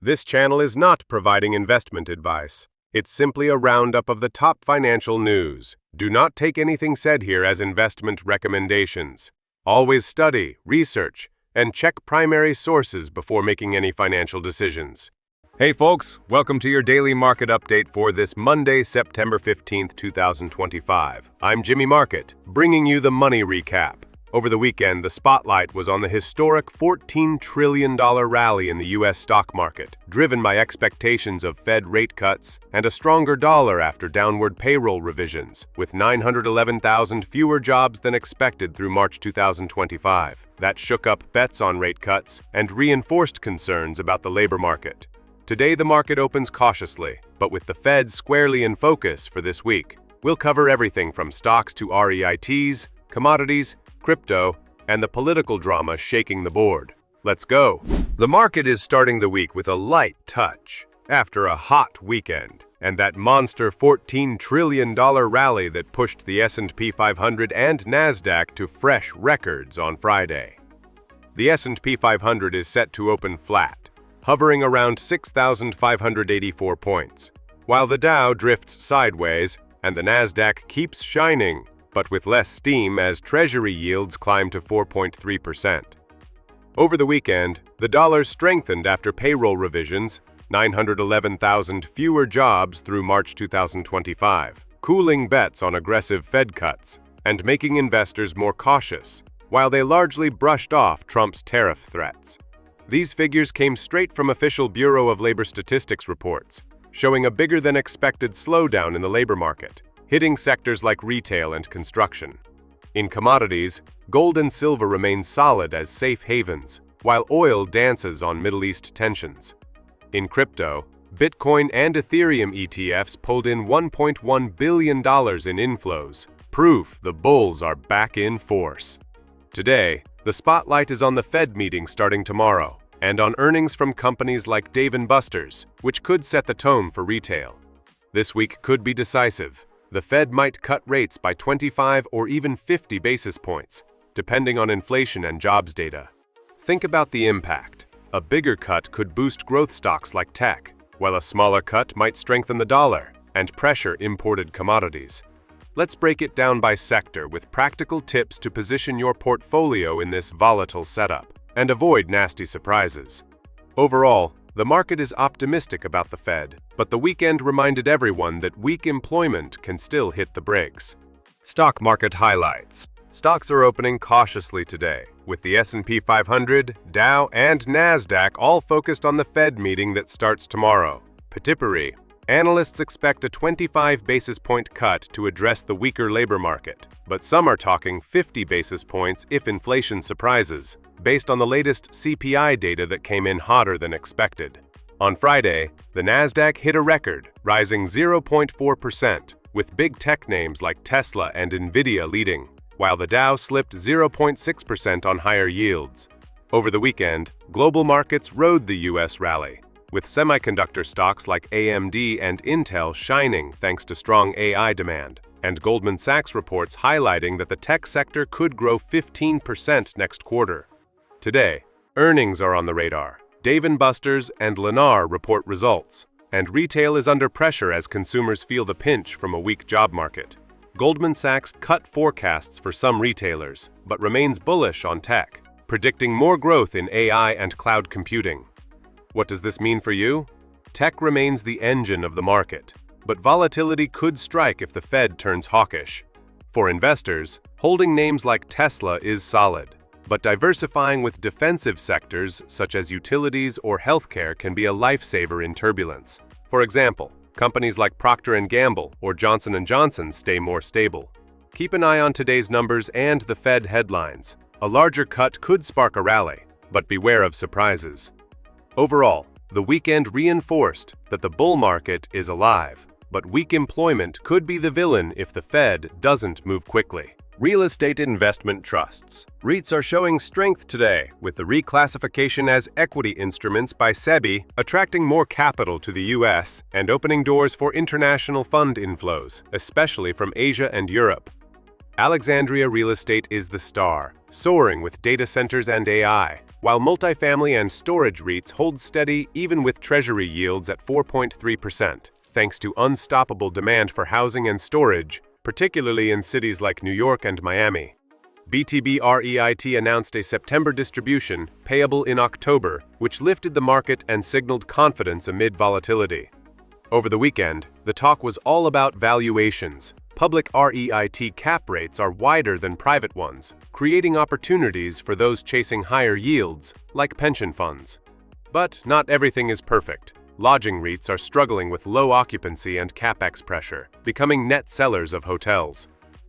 This channel is not providing investment advice. It's simply a roundup of the top financial news. Do not take anything said here as investment recommendations. Always study, research, and check primary sources before making any financial decisions. Hey folks, welcome to your daily market update for this Monday, September 15th, 2025. I'm Jimmy Market, bringing you the money recap. Over the weekend, the spotlight was on the historic $14 trillion rally in the U.S. stock market, driven by expectations of Fed rate cuts and a stronger dollar after downward payroll revisions, with 911,000 fewer jobs than expected through March 2025. That shook up bets on rate cuts and reinforced concerns about the labor market. Today, the market opens cautiously, but with the Fed squarely in focus for this week. We'll cover everything from stocks to REITs, commodities, crypto, and the political drama shaking the board. Let's go. The market is starting the week with a light touch after a hot weekend and that monster $14 trillion rally that pushed the S&P 500 and Nasdaq to fresh records on Friday. The S&P 500 is set to open flat, hovering around 6,584 points, while the Dow drifts sideways and the Nasdaq keeps shining, but with less steam as Treasury yields climb to 4.3%. Over the weekend, the dollar strengthened after payroll revisions, 911,000 fewer jobs through March 2025, cooling bets on aggressive Fed cuts and making investors more cautious, while they largely brushed off Trump's tariff threats. These figures came straight from official Bureau of Labor Statistics reports, showing a bigger-than-expected slowdown in the labor market, hitting sectors like retail and construction. In commodities, gold and silver remain solid as safe havens, while oil dances on Middle East tensions. In crypto, Bitcoin and Ethereum ETFs pulled in $1.1 billion in inflows, proof the bulls are back in force. Today, the spotlight is on the Fed meeting starting tomorrow, and on earnings from companies like Dave & Buster's, which could set the tone for retail. This week could be decisive. The Fed might cut rates by 25 or even 50 basis points, depending on inflation and jobs data. Think about the impact. A bigger cut could boost growth stocks like tech, while a smaller cut might strengthen the dollar and pressure imported commodities. Let's break it down by sector with practical tips to position your portfolio in this volatile setup and avoid nasty surprises. Overall, the market is optimistic about the Fed, but the weekend reminded everyone that weak employment can still hit the brakes. Stock market highlights. Stocks are opening cautiously today, with the S&P 500, Dow, and Nasdaq all focused on the Fed meeting that starts tomorrow. Potippery. Analysts expect a 25 basis point cut to address the weaker labor market, but some are talking 50 basis points if inflation surprises, based on the latest CPI data that came in hotter than expected. On Friday, the Nasdaq hit a record, rising 0.4%, with big tech names like Tesla and Nvidia leading, while the Dow slipped 0.6% on higher yields. Over the weekend, global markets rode the U.S. rally, with semiconductor stocks like AMD and Intel shining thanks to strong AI demand, and Goldman Sachs reports highlighting that the tech sector could grow 15% next quarter. Today, earnings are on the radar. Dave & Buster's and Lennar report results, and retail is under pressure as consumers feel the pinch from a weak job market. Goldman Sachs cut forecasts for some retailers, but remains bullish on tech, predicting more growth in AI and cloud computing. What does this mean for you? Tech remains the engine of the market, but volatility could strike if the Fed turns hawkish. For investors, holding names like Tesla is solid, but diversifying with defensive sectors such as utilities or healthcare can be a lifesaver in turbulence. For example, companies like Procter & Gamble or Johnson & Johnson stay more stable. Keep an eye on today's numbers and the Fed headlines. A larger cut could spark a rally, but beware of surprises. Overall, the weekend reinforced that the bull market is alive, but weak employment could be the villain if the Fed doesn't move quickly. Real estate investment trusts. REITs are showing strength today, with the reclassification as equity instruments by SEBI attracting more capital to the U.S. and opening doors for international fund inflows, especially from Asia and Europe. Alexandria real estate is the star, soaring with data centers and AI, while multifamily and storage REITs hold steady even with treasury yields at 4.3%, thanks to unstoppable demand for housing and storage, particularly in cities like New York and Miami. BTB REIT announced a September distribution payable in October, which lifted the market and signaled confidence amid volatility. Over the weekend, the talk was all about valuations. Public REIT cap rates are wider than private ones, creating opportunities for those chasing higher yields, like pension funds. But not everything is perfect. Lodging REITs are struggling with low occupancy and capex pressure, becoming net sellers of hotels.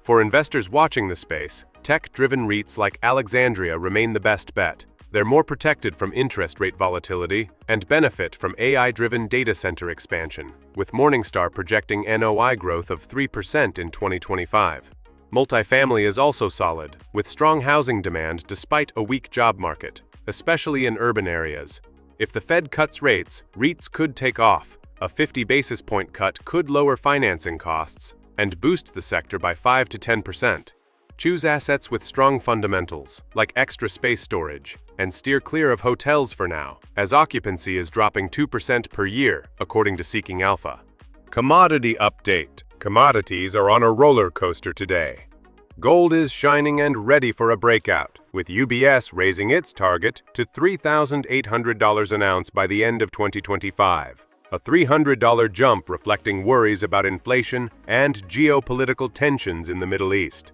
For investors watching the space, tech-driven REITs like Alexandria remain the best bet. They're more protected from interest rate volatility and benefit from AI-driven data center expansion, with Morningstar projecting NOI growth of 3% in 2025. Multifamily is also solid, with strong housing demand despite a weak job market, especially in urban areas. If the Fed cuts rates, REITs could take off. A 50 basis point cut could lower financing costs and boost the sector by 5 to 10%. Choose assets with strong fundamentals, like extra space storage, and steer clear of hotels for now, as occupancy is dropping 2% per year, according to Seeking Alpha. Commodity update. Commodities are on a roller coaster today. Gold is shining and ready for a breakout, with UBS raising its target to $3,800 an ounce by the end of 2025. A $300 jump reflecting worries about inflation and geopolitical tensions in the Middle East.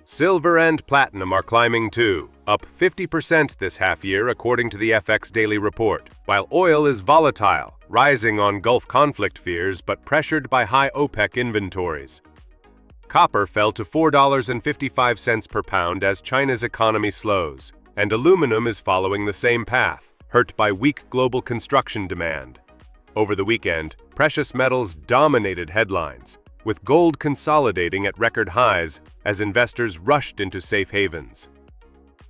Silver and platinum are climbing too, up 50% this half-year according to the FX Daily Report, while oil is volatile, rising on Gulf conflict fears but pressured by high OPEC inventories. Copper fell to $4.55 per pound as China's economy slows, and aluminum is following the same path, hurt by weak global construction demand. Over the weekend, precious metals dominated headlines, with gold consolidating at record highs as investors rushed into safe havens.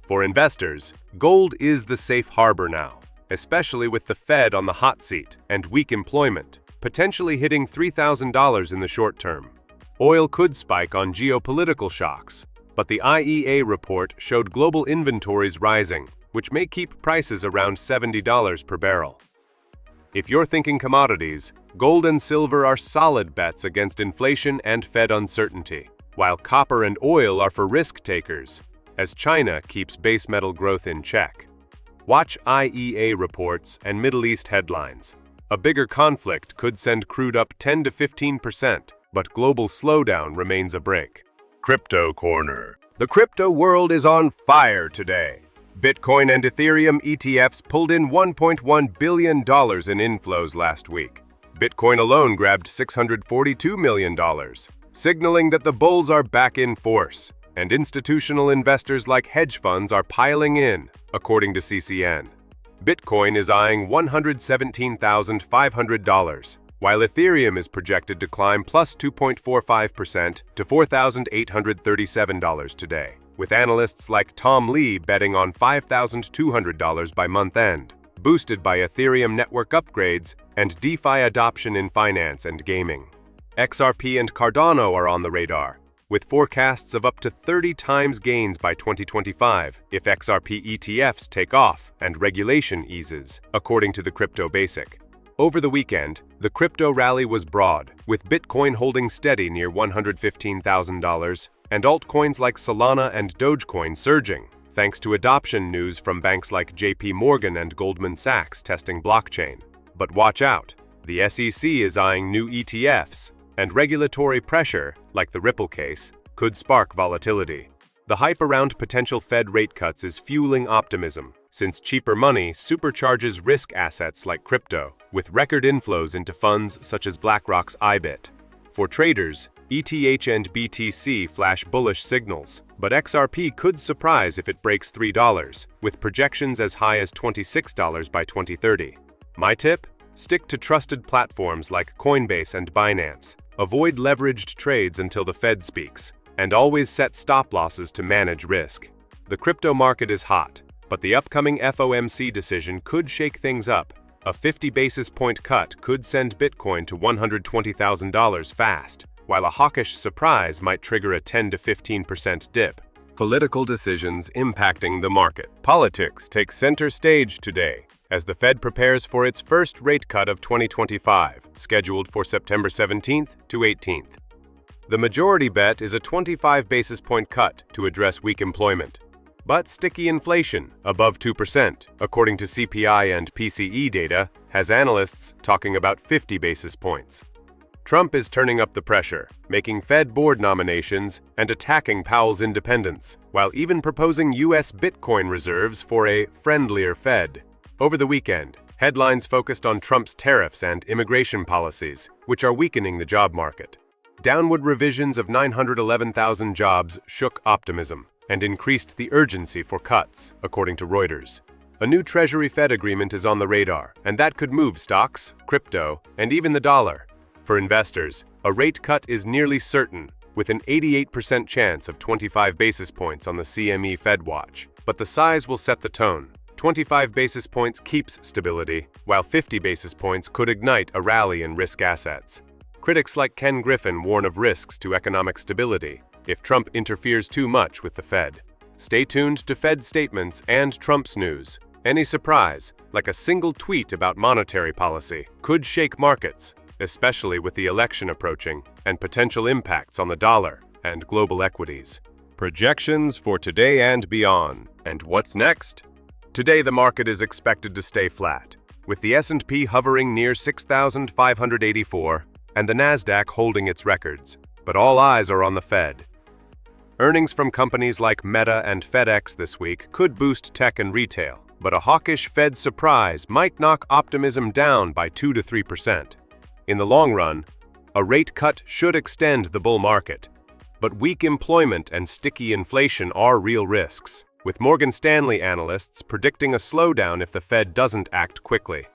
For investors, gold is the safe harbor now, especially with the Fed on the hot seat and weak employment, potentially hitting $3,000 in the short term. Oil could spike on geopolitical shocks, but the IEA report showed global inventories rising, which may keep prices around $70 per barrel. If you're thinking commodities, gold and silver are solid bets against inflation and Fed uncertainty, while copper and oil are for risk takers, as China keeps base metal growth in check. Watch IEA reports and Middle East headlines. A bigger conflict could send crude up 10 to 15%, but global slowdown remains a break. Crypto Corner. The crypto world is on fire today. Bitcoin and Ethereum ETFs pulled in $1.1 billion in inflows last week. Bitcoin alone grabbed $642 million, signaling that the bulls are back in force, and institutional investors like hedge funds are piling in, according to CCN. Bitcoin is eyeing $117,500, while Ethereum is projected to climb plus 2.45% to $4,837 today, with analysts like Tom Lee betting on $5,200 by month end, boosted by Ethereum network upgrades and DeFi adoption in finance and gaming. XRP and Cardano are on the radar, with forecasts of up to 30 times gains by 2025 if XRP ETFs take off and regulation eases, according to the Crypto Basic. Over the weekend, the crypto rally was broad, with Bitcoin holding steady near $115,000 and altcoins like Solana and Dogecoin surging, thanks to adoption news from banks like JP Morgan and Goldman Sachs testing blockchain. But watch out, the SEC is eyeing new ETFs, and regulatory pressure, like the Ripple case, could spark volatility. The hype around potential Fed rate cuts is fueling optimism, since cheaper money supercharges risk assets like crypto, with record inflows into funds such as BlackRock's IBIT. For traders, ETH and BTC flash bullish signals, but XRP could surprise if it breaks $3, with projections as high as $26 by 2030. My tip? Stick to trusted platforms like Coinbase and Binance. Avoid leveraged trades until the Fed speaks, and always set stop losses to manage risk. The crypto market is hot, but the upcoming FOMC decision could shake things up. A 50 basis point cut could send Bitcoin to $120,000 fast, while a hawkish surprise might trigger a 10 to 15% dip. Political decisions impacting the market. Politics takes center stage today as the Fed prepares for its first rate cut of 2025, scheduled for September 17th to 18th. The majority bet is a 25 basis point cut to address weak employment, but sticky inflation, above 2%, according to CPI and PCE data, has analysts talking about 50 basis points. Trump is turning up the pressure, making Fed board nominations and attacking Powell's independence, while even proposing U.S. Bitcoin reserves for a friendlier Fed. Over the weekend, headlines focused on Trump's tariffs and immigration policies, which are weakening the job market. Downward revisions of 911,000 jobs shook optimism and increased the urgency for cuts, according to Reuters. A new Treasury Fed agreement is on the radar, and that could move stocks, crypto, and even the dollar. For investors, a rate cut is nearly certain, with an 88% chance of 25 basis points on the CME Fed Watch. But the size will set the tone. 25 basis points keeps stability, while 50 basis points could ignite a rally in risk assets. Critics like Ken Griffin warn of risks to economic stability if Trump interferes too much with the Fed. Stay tuned to Fed statements and Trump's news. Any surprise, like a single tweet about monetary policy, could shake markets, especially with the election approaching and potential impacts on the dollar and global equities. Projections for today and beyond. And what's next? Today the market is expected to stay flat, with the S&P hovering near 6,584 and the Nasdaq holding its records. But all eyes are on the Fed. Earnings from companies like Meta and FedEx this week could boost tech and retail, but a hawkish Fed surprise might knock optimism down by 2 to 3%. In the long run, a rate cut should extend the bull market, but weak employment and sticky inflation are real risks, with Morgan Stanley analysts predicting a slowdown if the Fed doesn't act quickly.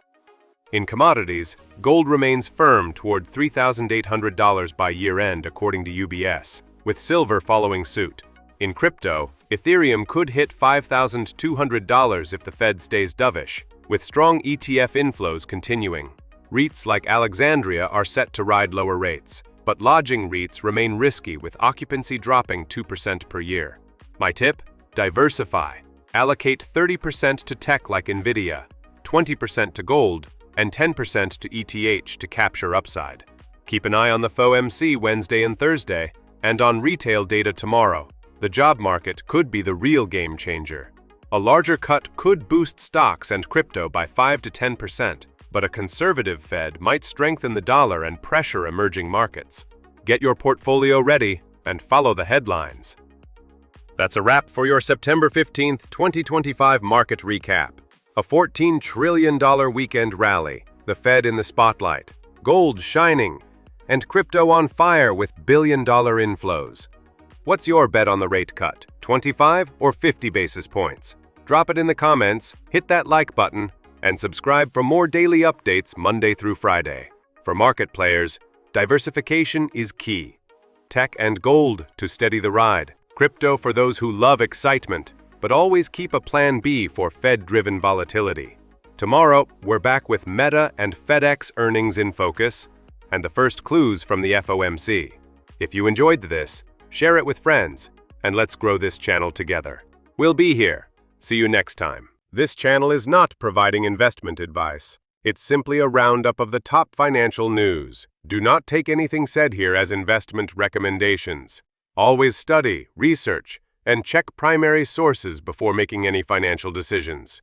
In commodities, gold remains firm toward $3,800 by year-end, according to UBS, with silver following suit. In crypto, Ethereum could hit $5,200 if the Fed stays dovish, with strong ETF inflows continuing. REITs like Alexandria are set to ride lower rates, but lodging REITs remain risky with occupancy dropping 2% per year. My tip? Diversify. Allocate 30% to tech like Nvidia, 20% to gold, and 10% to ETH to capture upside. Keep an eye on the FOMC Wednesday and Thursday, and on retail data tomorrow. The job market could be the real game changer. A larger cut could boost stocks and crypto by 5 to 10%, but a conservative Fed might strengthen the dollar and pressure emerging markets. Get your portfolio ready and follow the headlines. That's a wrap for your September 15th, 2025 market recap. A $14 trillion weekend rally, the Fed in the spotlight, gold shining, and crypto on fire with billion-dollar inflows. What's your bet on the rate cut, 25 or 50 basis points? Drop it in the comments, hit that like button, and subscribe for more daily updates Monday through Friday. For market players, diversification is key. Tech and gold to steady the ride. Crypto for those who love excitement, but always keep a plan B for Fed-driven volatility. Tomorrow, we're back with Meta and FedEx earnings in focus, and the first clues from the FOMC. If you enjoyed this, share it with friends, and let's grow this channel together. We'll be here. See you next time. This channel is not providing investment advice. It's simply a roundup of the top financial news. Do not take anything said here as investment recommendations. Always study, research, and check primary sources before making any financial decisions.